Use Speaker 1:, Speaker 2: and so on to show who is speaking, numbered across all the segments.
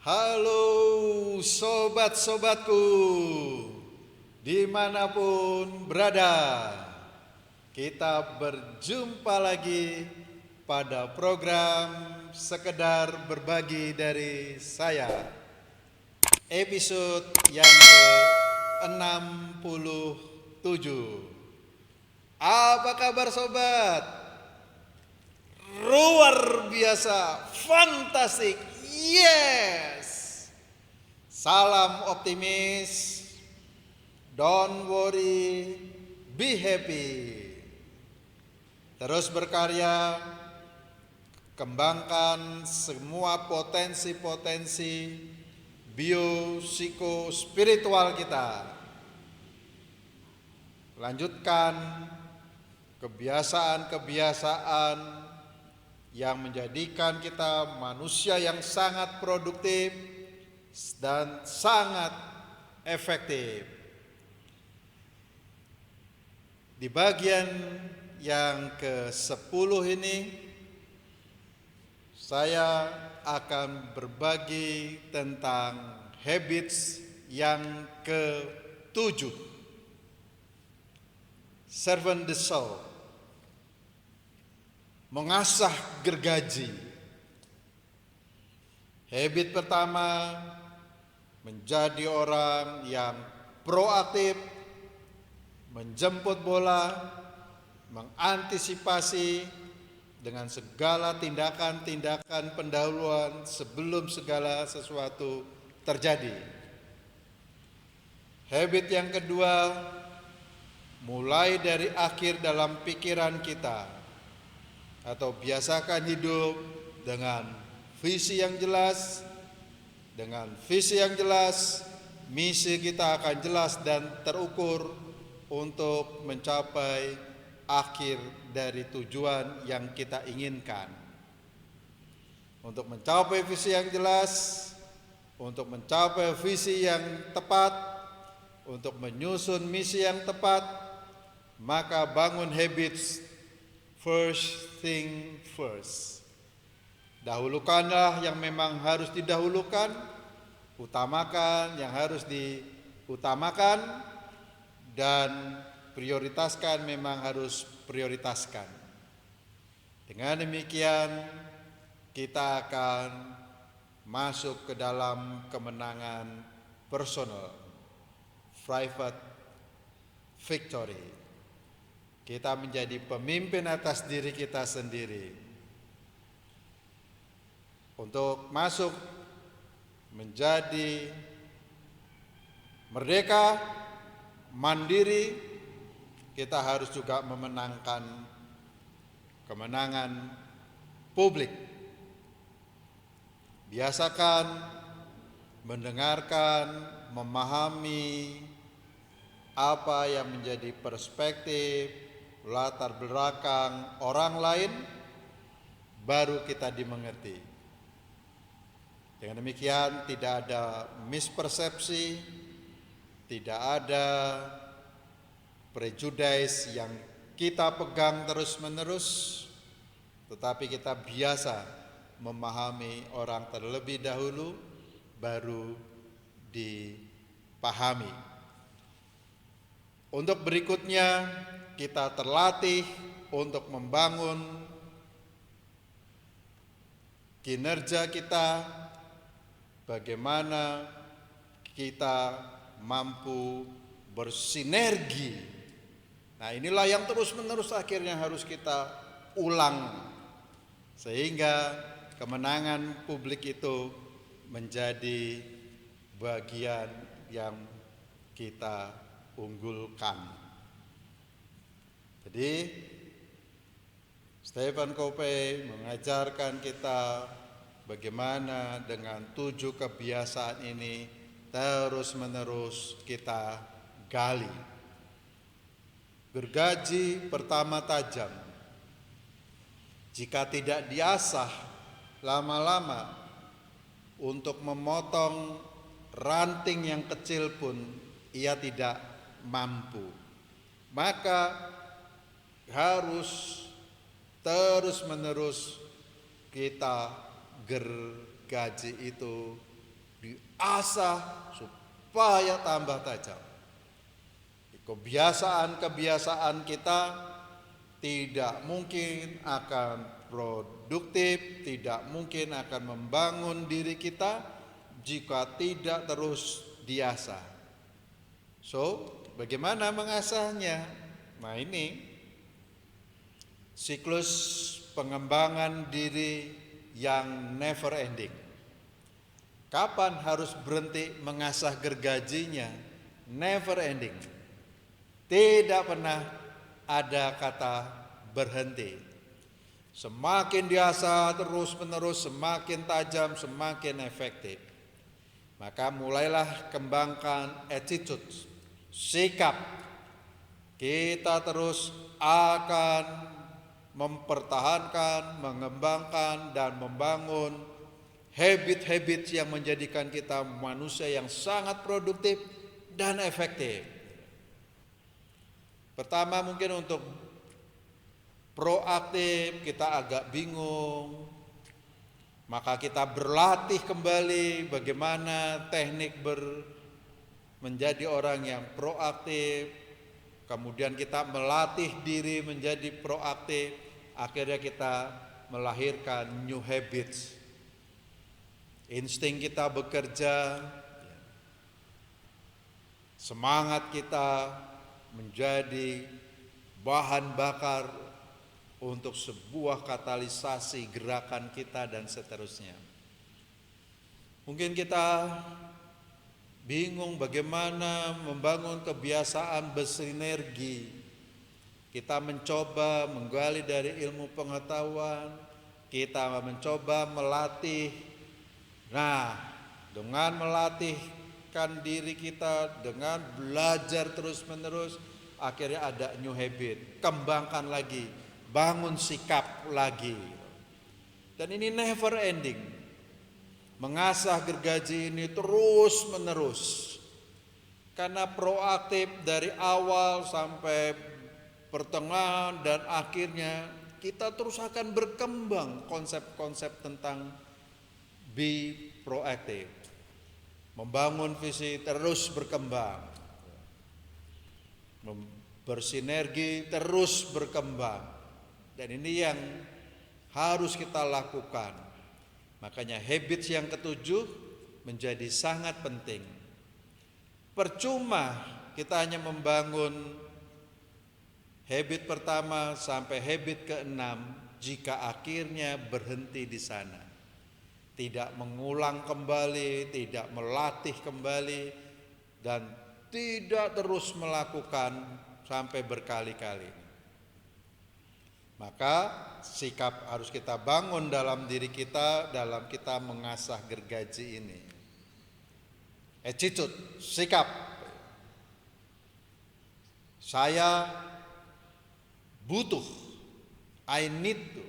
Speaker 1: Halo sobat-sobatku, dimanapun berada, kita berjumpa lagi pada program Sekedar Berbagi dari saya. Episode yang ke-67. Apa kabar sobat? Luar biasa, fantastik, yes. Salam optimis, don't worry, be happy. Terus berkarya, kembangkan semua potensi-potensi bio, psiko, spiritual kita. Lanjutkan kebiasaan-kebiasaan yang menjadikan kita manusia yang sangat produktif dan sangat efektif. Di bagian yang ke-10 ini saya akan berbagi tentang habits yang ke-7. Servant the soul, mengasah gergaji. Habit pertama, menjadi orang yang proaktif, menjemput bola, mengantisipasi dengan segala tindakan-tindakan pendahuluan sebelum segala sesuatu terjadi. Habit yang kedua, mulai dari akhir dalam pikiran kita, atau biasakan hidup dengan visi yang jelas. Dengan visi yang jelas, misi kita akan jelas dan terukur untuk mencapai akhir dari tujuan yang kita inginkan. Untuk mencapai visi yang jelas, untuk mencapai visi yang tepat, untuk menyusun misi yang tepat, maka bangun habits first thing first. Dahulukanlah yang memang harus didahulukan, utamakan yang harus diutamakan, dan prioritaskan memang harus prioritaskan. Dengan demikian kita akan masuk ke dalam kemenangan personal, private victory. Kita menjadi pemimpin atas diri kita sendiri. Untuk masuk menjadi merdeka, mandiri, kita harus juga memenangkan kemenangan publik. Biasakan mendengarkan, memahami apa yang menjadi perspektif, latar belakang orang lain, baru kita dimengerti. Dengan demikian tidak ada mispersepsi, tidak ada prejudice yang kita pegang terus-menerus, tetapi kita biasa memahami orang terlebih dahulu, baru dipahami. Untuk berikutnya, kita terlatih untuk membangun kinerja kita, bagaimana kita mampu bersinergi. Nah, inilah yang terus-menerus akhirnya harus kita ulang, sehingga kemenangan publik itu menjadi bagian yang kita unggulkan. Jadi Stephen Covey mengajarkan kita bagaimana dengan 7 kebiasaan ini terus-menerus kita gali. Gergaji pertama tajam, jika tidak diasah lama-lama untuk memotong ranting yang kecil pun ia tidak mampu. Maka harus terus-menerus kita gergaji itu diasah supaya tambah tajam. Kebiasaan-kebiasaan kita tidak mungkin akan produktif, tidak mungkin akan membangun diri kita jika tidak terus diasah. So, bagaimana mengasahnya? Nah, ini siklus pengembangan diri yang never ending. Kapan harus berhenti mengasah gergajinya? Never ending. Tidak pernah ada kata berhenti. Semakin diasah terus menerus, semakin tajam, semakin efektif. Maka mulailah kembangkan attitude, sikap. Kita terus akan mempertahankan, mengembangkan, dan membangun habit-habit yang menjadikan kita manusia yang sangat produktif dan efektif. Pertama, mungkin untuk proaktif kita agak bingung, maka kita berlatih kembali bagaimana teknik menjadi orang yang proaktif. Kemudian kita melatih diri menjadi proaktif, akhirnya kita melahirkan new habits. Insting kita bekerja, semangat kita menjadi bahan bakar untuk sebuah katalisasi gerakan kita dan seterusnya. Mungkin kita bingung bagaimana membangun kebiasaan bersinergi. Kita mencoba menggali dari ilmu pengetahuan, kita mencoba melatih. Nah, dengan melatihkan diri kita, dengan belajar terus-menerus, akhirnya ada new habit. Kembangkan lagi, bangun sikap lagi. Dan ini never ending. Mengasah gergaji ini terus menerus. Karena proaktif dari awal sampai pertengahan dan akhirnya kita terus akan berkembang konsep-konsep tentang be proactive. Membangun visi terus berkembang. Bersinergi terus berkembang. Dan ini yang harus kita lakukan. Makanya habits yang ketujuh menjadi sangat penting. Percuma kita hanya membangun habit pertama sampai habit keenam jika akhirnya berhenti di sana. Tidak mengulang kembali, tidak melatih kembali, dan tidak terus melakukan sampai berkali-kali. Maka sikap harus kita bangun dalam diri kita dalam kita mengasah gergaji ini. Attitude, sikap. Saya butuh, I need to.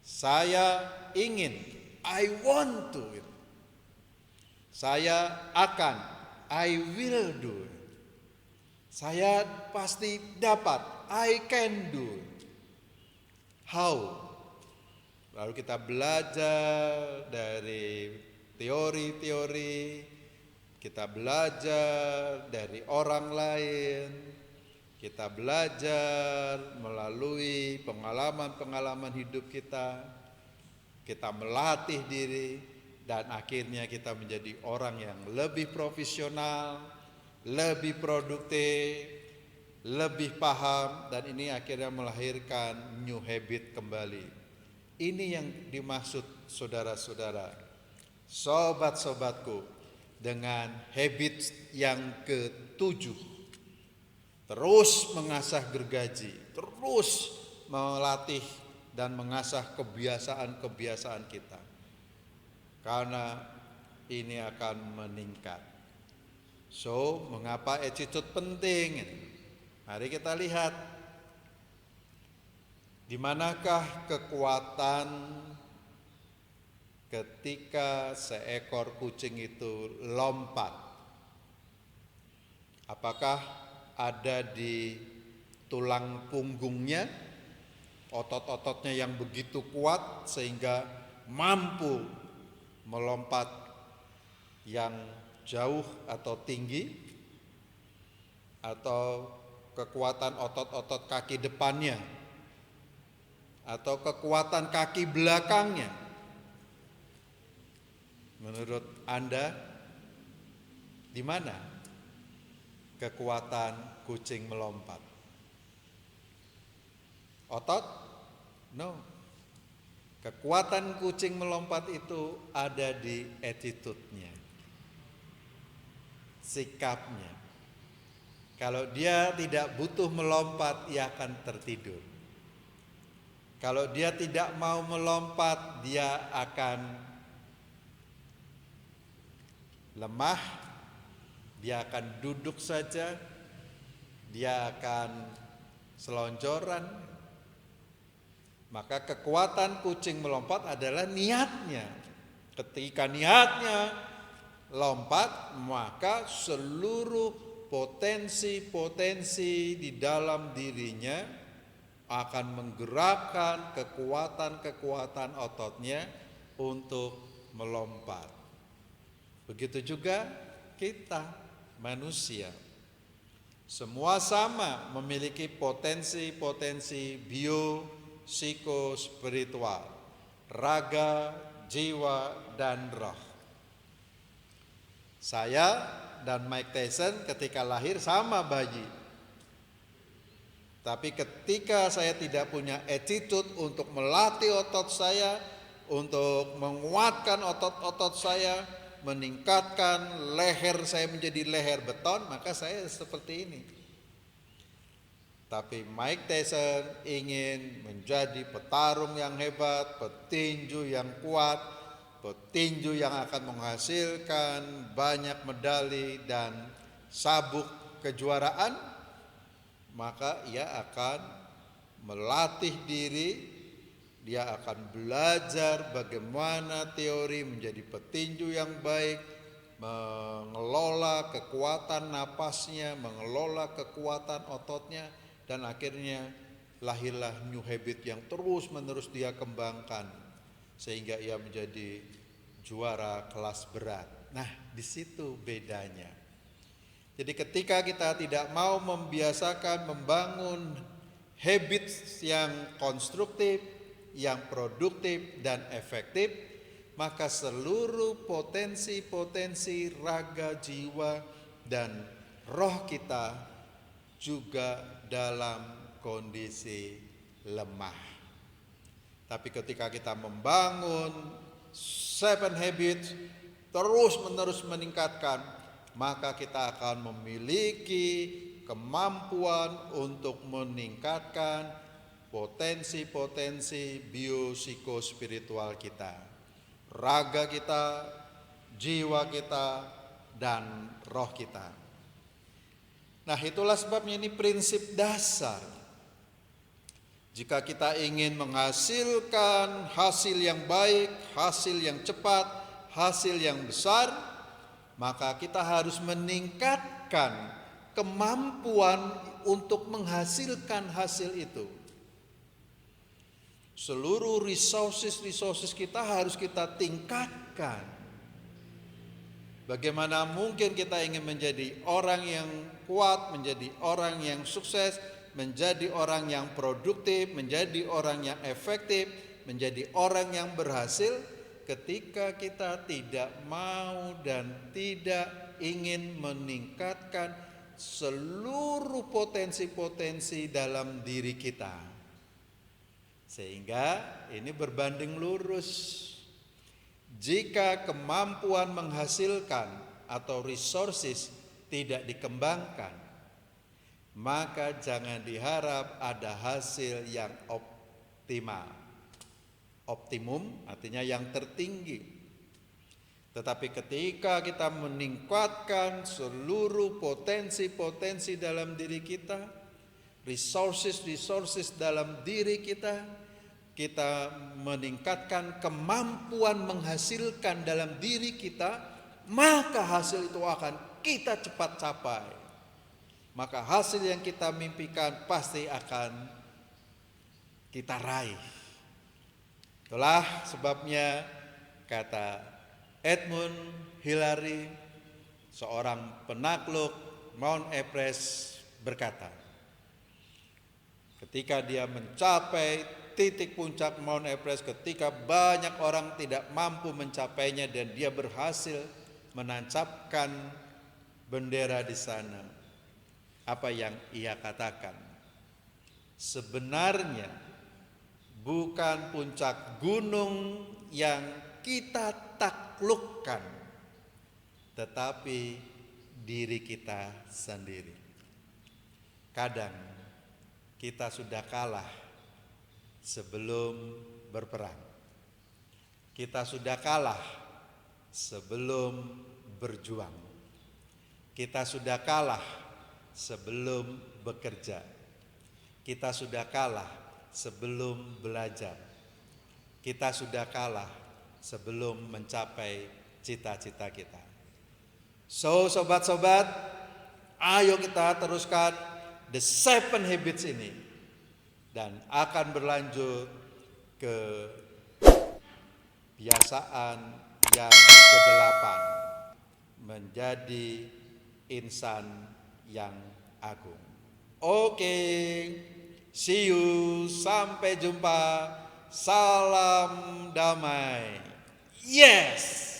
Speaker 1: Saya ingin, I want to. Saya akan, I will do. Saya pasti dapat, I can do. How? Lalu kita belajar dari teori-teori, kita belajar dari orang lain, kita belajar melalui pengalaman-pengalaman hidup kita melatih diri, dan akhirnya kita menjadi orang yang lebih profesional, lebih produktif, lebih paham, dan ini akhirnya melahirkan new habit kembali. Ini yang dimaksud saudara-saudara, sobat-sobatku, dengan habit yang ketujuh. Terus mengasah gergaji, terus melatih dan mengasah kebiasaan-kebiasaan kita. Karena ini akan meningkat. So, mengapa attitude penting? Mari kita lihat di manakah kekuatan ketika seekor kucing itu lompat. Apakah ada di tulang punggungnya, otot-ototnya yang begitu kuat sehingga mampu melompat yang jauh atau tinggi, atau kekuatan otot-otot kaki depannya, atau kekuatan kaki belakangnya. Menurut Anda, di mana kekuatan kucing melompat? Otot? No. Kekuatan kucing melompat itu ada di attitude-nya, sikapnya. Kalau dia tidak butuh melompat, ia akan tertidur. Kalau dia tidak mau melompat, dia akan lemah, dia akan duduk saja, dia akan selonjoran. Maka kekuatan kucing melompat adalah niatnya. Ketika niatnya lompat, maka seluruh potensi-potensi di dalam dirinya akan menggerakkan kekuatan-kekuatan ototnya untuk melompat. Begitu juga kita manusia. Semua sama memiliki potensi-potensi bio-psiko-spiritual, raga, jiwa, dan roh. Saya dan Mike Tyson ketika lahir sama bayi. Tapi ketika saya tidak punya attitude untuk melatih otot saya, untuk menguatkan otot-otot saya, meningkatkan leher saya menjadi leher beton, maka saya seperti ini. Tapi Mike Tyson ingin menjadi petarung yang hebat, petinju yang kuat, petinju yang akan menghasilkan banyak medali dan sabuk kejuaraan, maka ia akan melatih diri, dia akan belajar bagaimana teori menjadi petinju yang baik, mengelola kekuatan napasnya, mengelola kekuatan ototnya, dan akhirnya lahirlah new habit yang terus-menerus dia kembangkan sehingga ia menjadi juara kelas berat. Nah, di situ bedanya. Jadi ketika kita tidak mau membiasakan membangun habits yang konstruktif, yang produktif dan efektif, maka seluruh potensi-potensi raga, jiwa, dan roh kita juga dalam kondisi lemah. Tapi ketika kita membangun 7 habits, terus-menerus meningkatkan, maka kita akan memiliki kemampuan untuk meningkatkan potensi-potensi bio-psiko-spiritual kita, raga kita, jiwa kita, dan roh kita. Nah, itulah sebabnya ini prinsip dasar. Jika kita ingin menghasilkan hasil yang baik, hasil yang cepat, hasil yang besar, maka kita harus meningkatkan kemampuan untuk menghasilkan hasil itu. Seluruh resources kita harus kita tingkatkan. Bagaimana mungkin kita ingin menjadi orang yang kuat, menjadi orang yang sukses, menjadi orang yang produktif, menjadi orang yang efektif, menjadi orang yang berhasil, ketika kita tidak mau dan tidak ingin meningkatkan seluruh potensi-potensi dalam diri kita. Sehingga ini berbanding lurus. Jika kemampuan menghasilkan atau resources tidak dikembangkan, maka jangan diharap ada hasil yang optimal. Optimum artinya yang tertinggi. Tetapi ketika kita meningkatkan seluruh potensi-potensi dalam diri kita, resources dalam diri kita, kita meningkatkan kemampuan menghasilkan dalam diri kita, maka hasil itu akan kita cepat capai. Maka hasil yang kita mimpikan pasti akan kita raih. Itulah sebabnya kata Edmund Hillary, seorang penakluk Mount Everest, berkata, ketika dia mencapai titik puncak Mount Everest, ketika banyak orang tidak mampu mencapainya dan dia berhasil menancapkan bendera di sana, apa yang ia katakan? Sebenarnya bukan puncak gunung yang kita taklukkan, tetapi diri kita sendiri. Kadang kita sudah kalah sebelum berperang. Kita sudah kalah sebelum berjuang. Kita sudah kalah sebelum bekerja. Kita sudah kalah sebelum belajar. Kita sudah kalah sebelum mencapai cita-cita kita. So, sobat-sobat, ayo kita teruskan The 7 Habits ini dan akan berlanjut ke kebiasaan yang ke-8, menjadi insan yang agung. Oke, see you, sampai jumpa, salam damai. Yes!